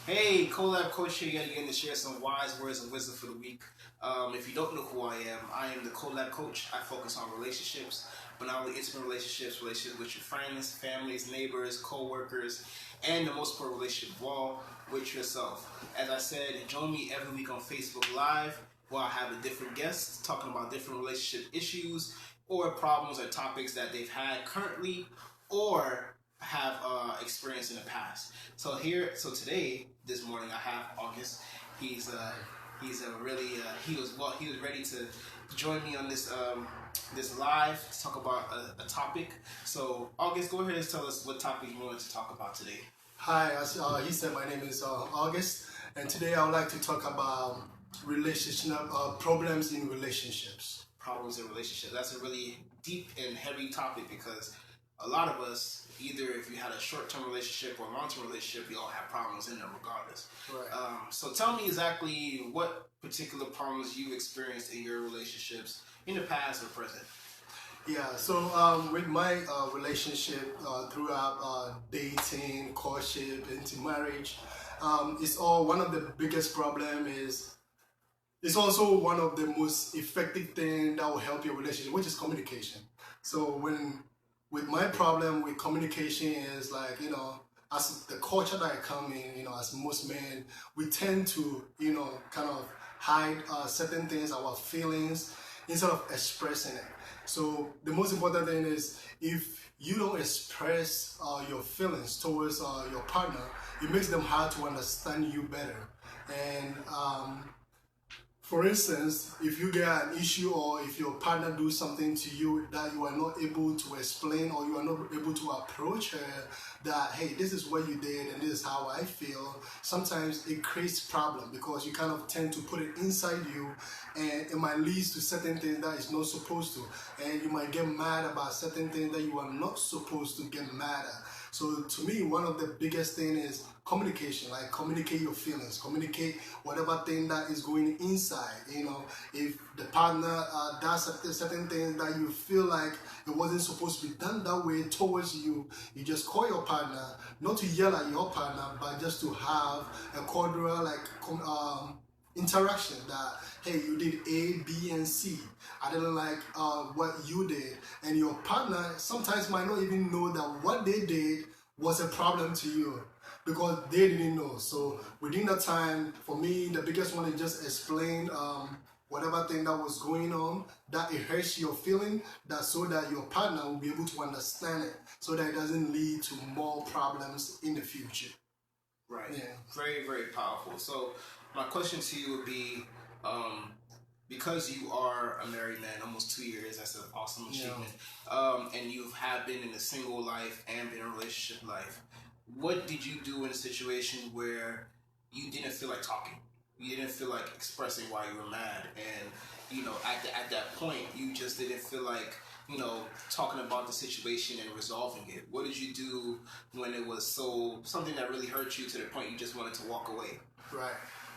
Hey, Colabcoaching yet again to share some wise words of wisdom for the week. If you don't know who I am the Colab Coach. I focus on relationships, but not only intimate relationships, relationships with your friends, families, neighbors, co-workers, and the most important relationship of all, with yourself. As I said, join me every week on Facebook Live, where I have a different guests talking about different relationship issues or problems or topics that they've had currently or have experienced in the past. So today, this morning, I have August. He's a really he was ready to join me on this live to talk about a topic. So August, go ahead and tell us what topic you wanted to talk about today. Hi, as he said, my name is August, and today I would like to talk about relationship problems in relationships. Problems in relationships. That's a really deep and heavy topic because a lot of us, either if you had a short-term relationship or a long-term relationship, we all have problems in them regardless. Right. So tell me exactly what particular problems you experienced in your relationships in the past or present. Yeah, so with my relationship throughout dating, courtship, into marriage, it's all one of the biggest problem is it's also one of the most effective thing that will help your relationship, which is communication. So with my problem with communication is like, as the culture that I come in, as most men, we tend to, kind of hide certain things, our feelings, instead of expressing it. So the most important thing is if you don't express your feelings towards your partner, it makes them hard to understand you better. And for instance, if you get an issue or if your partner do something to you that you are not able to explain or you are not able to approach her that, hey, this is what you did and this is how I feel, sometimes it creates problem because you kind of tend to put it inside you and it might lead to certain things that is not supposed to. And you might get mad about certain things that you are not supposed to get mad at. So to me, one of the biggest thing is communication, like communicate your feelings, communicate whatever thing that is going inside. If the partner does certain things that you feel like it wasn't supposed to be done that way towards you, you just call your partner, not to yell at your partner, but just to have a cordial interaction that, hey, you did A, B, and C. I didn't like what you did. And your partner sometimes might not even know that what they did was a problem to you because they didn't know. So within that time, for me, the biggest one is just explain whatever thing that was going on, that it hurts your feeling, that so that your partner will be able to understand it, so that it doesn't lead to more problems in the future. Right. Yeah. Very, very powerful. So my question to you would be, because you are a married man, almost 2 years, that's an awesome achievement. And you have been in a single life and been in a relationship life. What did you do in a situation where you didn't feel like talking? You didn't feel like expressing why you were mad, and at that point, you just didn't feel like talking about the situation and resolving it. What did you do when it was something that really hurt you to the point you just wanted to walk away? Right,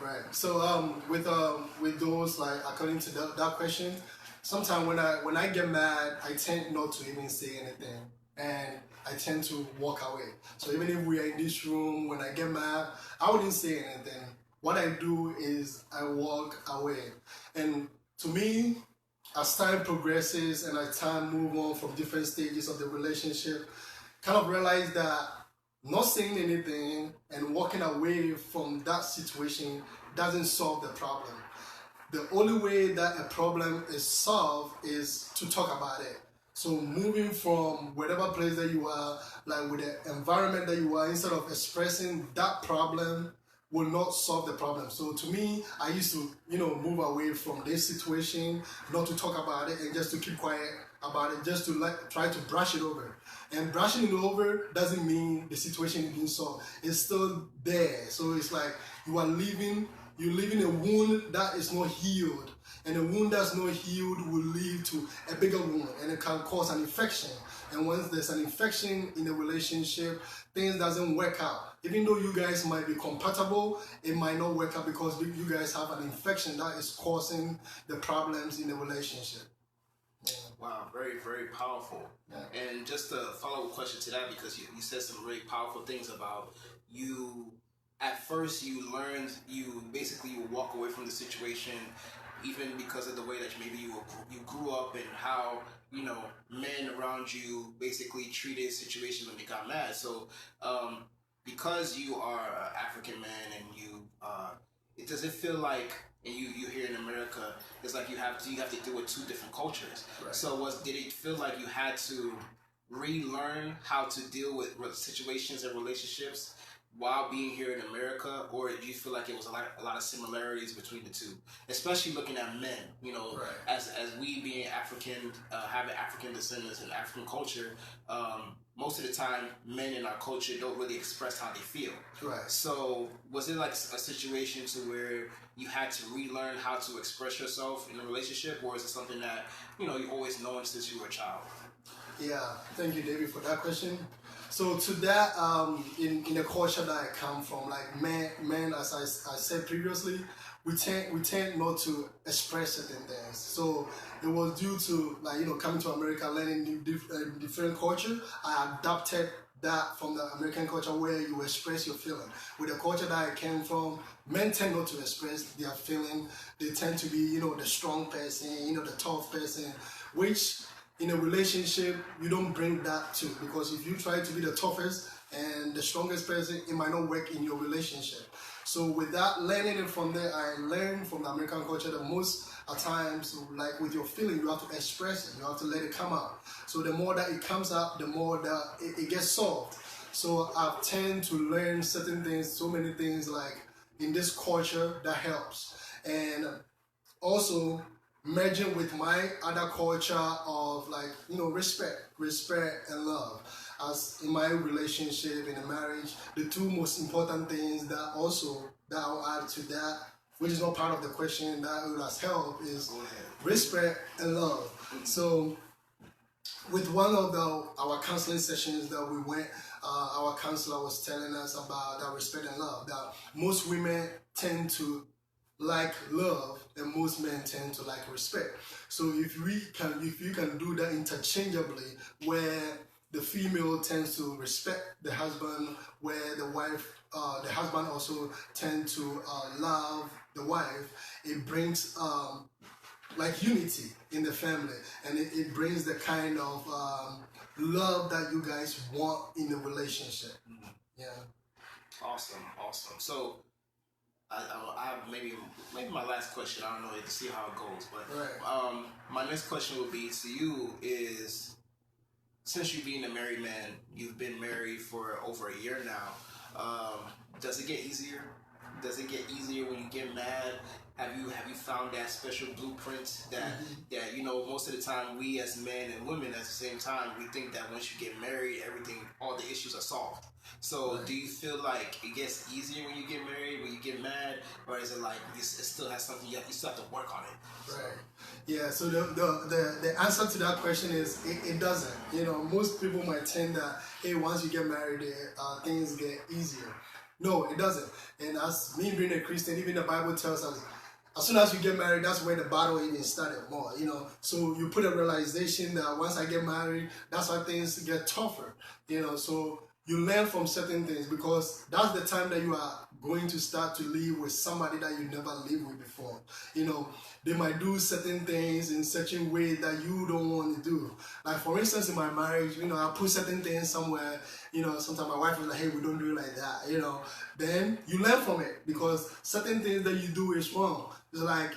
right. So with those, like, according to that question, sometimes when I get mad, I tend not to even say anything, and I tend to walk away. So even if we are in this room, when I get mad, I wouldn't say anything. What I do is I walk away, and to me, as time progresses and as time move on from different stages of the relationship, kind of realize that not saying anything and walking away from that situation doesn't solve the problem. The only way that a problem is solved is to talk about it. So moving from whatever place that you are, like with the environment that you are, instead of expressing that problem, will not solve the problem. So to me, I used to, move away from this situation, not to talk about it and just to keep quiet about it, just to try to brush it over. And brushing it over doesn't mean the situation is being solved. It's still there. So it's like you're leaving a wound that is not healed. And a wound that's not healed will lead to a bigger wound, and it can cause an infection. And once there's an infection in a relationship, things doesn't work out. Even though you guys might be compatible, it might not work out because you guys have an infection that is causing the problems in the relationship. Yeah. Wow, very, very powerful. Yeah. And just a follow-up question to that, because you said some really powerful things about you at first you learned, you basically you walk away from the situation, even because of the way that maybe you grew up and how men around you basically treated situations when they got mad. So because you are an African man and it doesn't feel like, and you here in America, it's like you have to deal with two different cultures. Right. So did it feel like you had to relearn how to deal with situations and relationships while being here in America, or do you feel like it was a lot of similarities between the two, especially looking at men? Right. As we being African, having African descendants and African culture, most of the time men in our culture don't really express how they feel. Right. So was it like a situation to where you had to relearn how to express yourself in a relationship, or is it something that you always known since you were a child? Yeah, thank you, David, for that question. So to that, in the culture that I come from, like men, as I said previously, we tend not to express certain things. So it was due to coming to America, learning different culture. I adapted that from the American culture where you express your feeling. With the culture that I came from, men tend not to express their feeling. They tend to be the strong person, the tough person, which in a relationship, you don't bring that too, because if you try to be the toughest and the strongest person, it might not work in your relationship. So with that, learning it from there, I learned from the American culture that most at times, like with your feeling, you have to express it, you have to let it come out. So the more that it comes out, the more that it gets solved. So I've tend to learn certain things, so many things like in this culture that helps. And also, merging with my other culture of respect and love. As in my relationship, in a marriage, the two most important things that I'll add to that, which is not part of the question that will has helped, is respect and love. So with one of our counseling sessions that we went, our counselor was telling us about that respect and love, that most women tend to like love and most men tend to like respect. So if you can do that interchangeably, where the female tends to respect the husband, where the husband also tends to love the wife, it brings unity in the family, and it brings the kind of love that you guys want in the relationship. Yeah. Awesome. So I maybe my last question, I don't know, to see how it goes, but right. My next question would be to you is, since you being a married man, you've been married for over a year now, does it get easier? Does it get easier when you get mad? Have you found that special blueprint that most of the time we as men and women at the same time, we think that once you get married, all the issues are solved. So right. Do you feel like it gets easier when you get married, when you get mad, or is it like it still has something you still have to work on it? Right. Yeah. So the answer to that question is it doesn't. Most people might think that once you get married, things get easier. No, it doesn't. And as me being a Christian, even the Bible tells us, as soon as you get married, that's where the battle even started more, So you put a realization that once I get married, that's why things get tougher, So you learn from certain things, because that's the time that you are going to start to live with somebody that you never lived with before. They might do certain things in such a way that you don't want to do. Like for instance, in my marriage, I put certain things somewhere, sometimes my wife is like, hey, we don't do it like that, Then you learn from it, because certain things that you do is wrong. It's like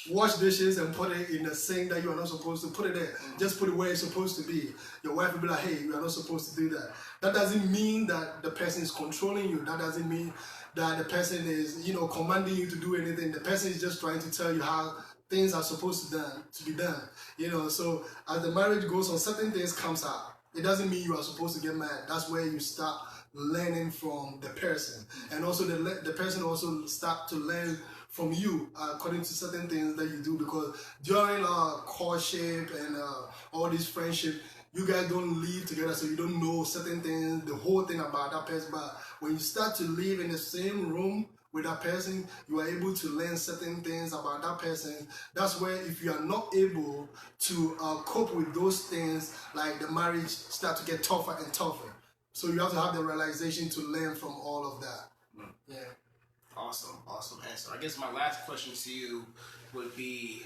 wash dishes and put it in the sink that you are not supposed to put it there. Just put it where it's supposed to be. Your wife will be like, hey, you are not supposed to do that. That doesn't mean that the person is controlling you. That doesn't mean that the person is, commanding you to do anything. The person is just trying to tell you how things are supposed to be done. So as the marriage goes on, certain things comes out. It doesn't mean you are supposed to get mad. That's where you start learning from the person. And also the person also start to learn from you according to certain things that you do, because during courtship and all this friendship, you guys don't live together, so you don't know certain things, the whole thing about that person. But when you start to live in the same room with that person, you are able to learn certain things about that person. That's where if you are not able to cope with those things, like the marriage start to get tougher and tougher. So you have to have the realization to learn from all of that. Yeah. awesome answer. I guess my last question to you would be,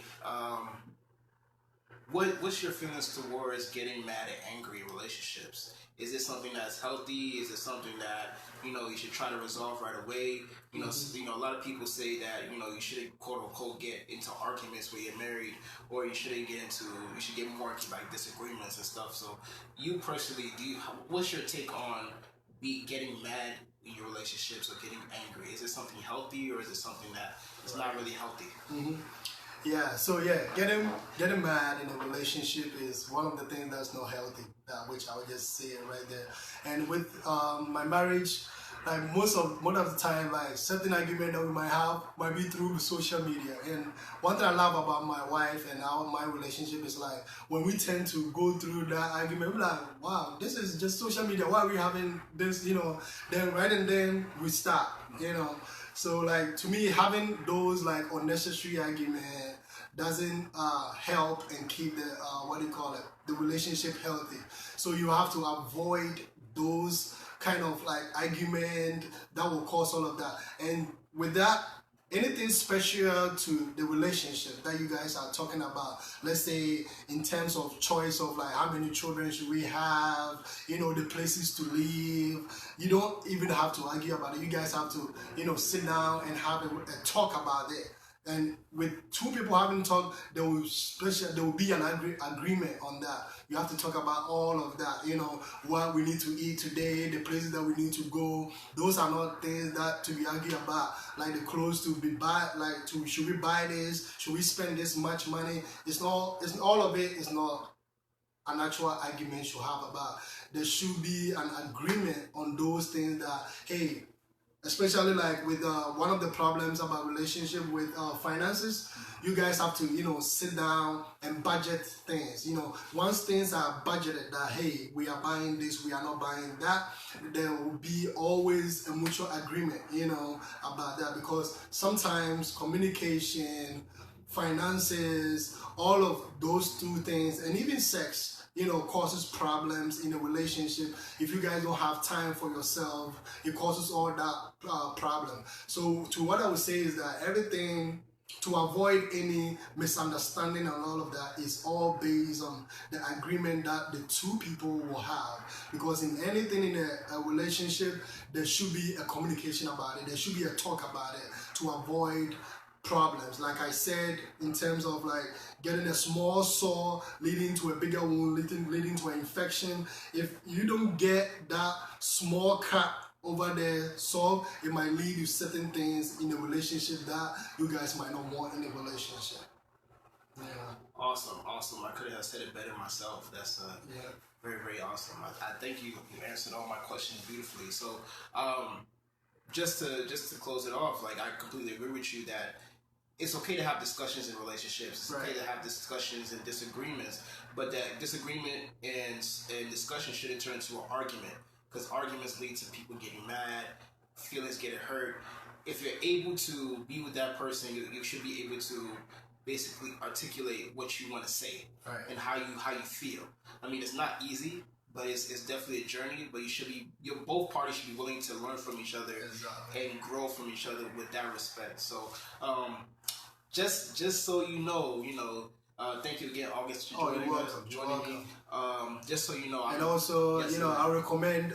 what's your feelings towards getting mad and angry in relationships? Is it something that's healthy? Is it something that you should try to resolve right away? A lot of people say that you shouldn't quote unquote get into arguments when you're married, or you shouldn't get into you should get more like disagreements and stuff. So, you personally, what's your take on getting mad in your relationships or getting angry? Is it something healthy, or is it something that is not really healthy? Mm-hmm. Yeah, so getting mad in a relationship is one of the things that's not healthy, which I would just say it right there. And with my marriage, like most of the time, like certain argument that we might have might be through social media. And one thing I love about my wife and my relationship is like when we tend to go through that argument, we're like, wow, this is just social media. Why are we having this? Then right and then we stop. So like to me, having those like unnecessary argument doesn't help and keep the the relationship healthy. So you have to avoid those kind of like argument that will cause all of that. And with that, anything special to the relationship that you guys are talking about, let's say in terms of choice of like how many children should we have, the places to live, you don't even have to argue about it. You guys have to, sit down and have a talk about it. And with two people having talk, there will be an agreement on that. You have to talk about all of that. What we need to eat today, the places that we need to go. Those are not things that to be argued about. Like the clothes to be bought. Should we buy this? Should we spend this much money? All of it is not an actual argument you have about. There should be an agreement on those things that, hey, especially like with one of the problems about relationship with finances, you guys have to sit down and budget things. Once things are budgeted that, hey, we are buying this, we are not buying that, there will be always a mutual agreement about that, because sometimes communication, finances, all of those two things, and even sex causes problems in a relationship. If you guys don't have time for yourself, it causes all that problem. So to what I would say is that everything, to avoid any misunderstanding and all of that, is all based on the agreement that the two people will have. Because in anything in a relationship, there should be a communication about it. There should be a talk about it to avoid problems. Like I said, in terms of like getting a small sore leading to a bigger wound, leading to an infection. If you don't get that small cut over there solved, it might lead to certain things in a relationship that you guys might not want in a relationship. Yeah. Awesome. I couldn't have said it better myself. That's very, very awesome. I think you answered all my questions beautifully. So just to close it off, like I completely agree with you that it's okay to have discussions in relationships. It's okay to have discussions and disagreements, but that disagreement and discussion shouldn't turn into an argument, because arguments lead to people getting mad, feelings getting hurt. If you're able to be with that person, you should be able to basically articulate what you want to say and how you feel. I mean, it's not easy, but it's definitely a journey. But both parties should be willing to learn from each other and grow from each other with that respect. So, just so you know, thank you again, August, for joining me. Just so you know, and also, I recommend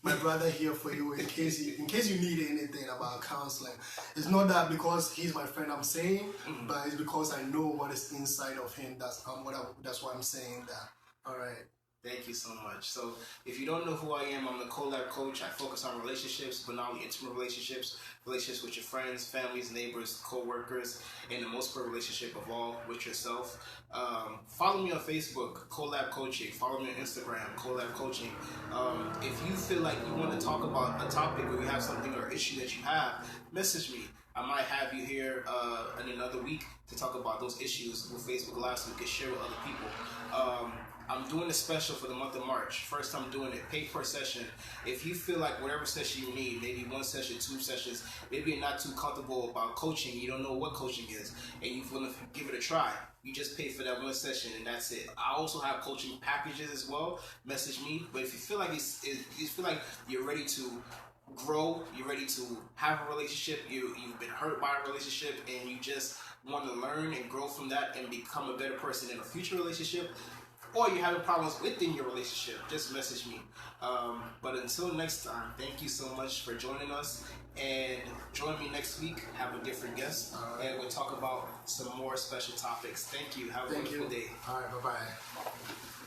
my brother here for you in case you need anything about counseling. It's not that because he's my friend I'm saying, but it's because I know what is inside of him. That's why I'm saying that. All right. Thank you so much. So, if you don't know who I am, I'm the Colab Coach. I focus on relationships, but not only intimate relationships with your friends, families, neighbors, co-workers, and the most important relationship of all, with yourself. Follow me on Facebook, Colabcoaching. Follow me on Instagram, Colabcoaching. If you feel like you want to talk about a topic or you have something or issue that you have, message me. I might have you here in another week to talk about those issues with Facebook Live so we can share with other people. I'm doing a special for the month of March. First time doing it, pay per session. If you feel like whatever session you need, maybe one session, 2 sessions, maybe you're not too comfortable about coaching, you don't know what coaching is, and you want to give it a try, you just pay for that one session and that's it. I also have coaching packages as well. Message me. But if you feel like you feel like you're ready to grow, you're ready to have a relationship, you've been hurt by a relationship, and you just want to learn and grow from that and become a better person in a future relationship, or you're having problems within your relationship, just message me. But until next time, thank you so much for joining us, and join me next week, have a different guest, and we'll talk about some more special topics. Thank you. Have a wonderful day. All right, bye-bye.